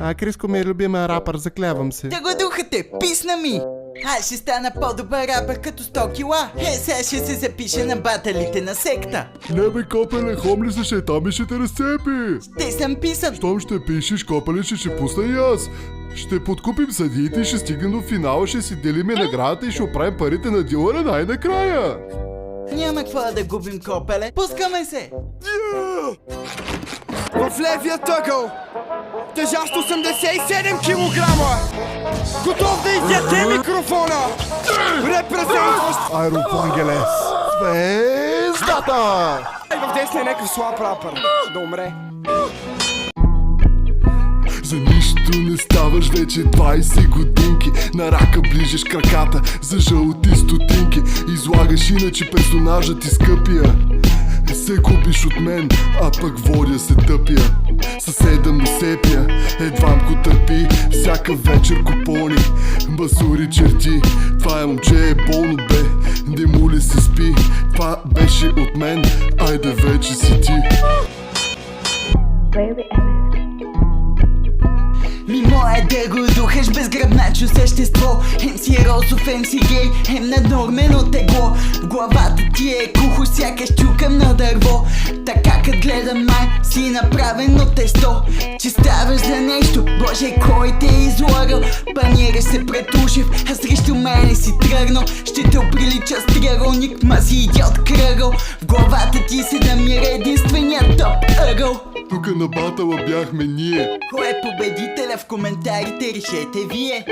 Криско ми е любимия рапър, заклевам се. Да го духате, писна ми! Аз ще стана по-добър рапър като 100 кила. Сега ще се запиша на баталите на секта. Не бе, Копеле, хомли се там ще те разцепи. Ще съм писан. Щом ще пишеш, Копеле, ще пусна и аз. Ще подкупим съдиите и ще стигнем до финала, ще си делиме наградата и ще оправим парите на дилъра най-накрая. Няма какво да губим, Копеле. Пускаме се! В левия тъгъл, тежащ 87 килограма, готов да изяде микрофона, репрезентващ Айрон Ангелес. Звездата! и в десния някакъв слаб рапър, да умре. За нищо не ставаш вече 20 годинки. На рака ближеш краката за жълти стотинки. Излагаш иначе персонажът ти скъпия. Се губиш от мен, а пък водя се тъпя. Съседа му сепя, едвам го търпи. Всяка вечер купони, басури черти. Това е момче е болно бе, не му ли се спи. Това беше от мен, айде вече си ти. Ми моя да го духаш безгръбначо същество. Хем си розов, хем си гей, хем наднормено тегло. В главата ти е кухо, сякаш чукам на дърво. Така кът гледам май си направено тесто. Че ставаш за нещо, боже кой те е излагал. Панираш се пред ушев, а срещу мене си тръгнал. Ще те оприлича с триъгълник, ма си идиот кръгъл. В главата ти се намира единствения топ ъгъл. Тука на батала бяхме ние. Кой е победителя в коментарите, решете вие.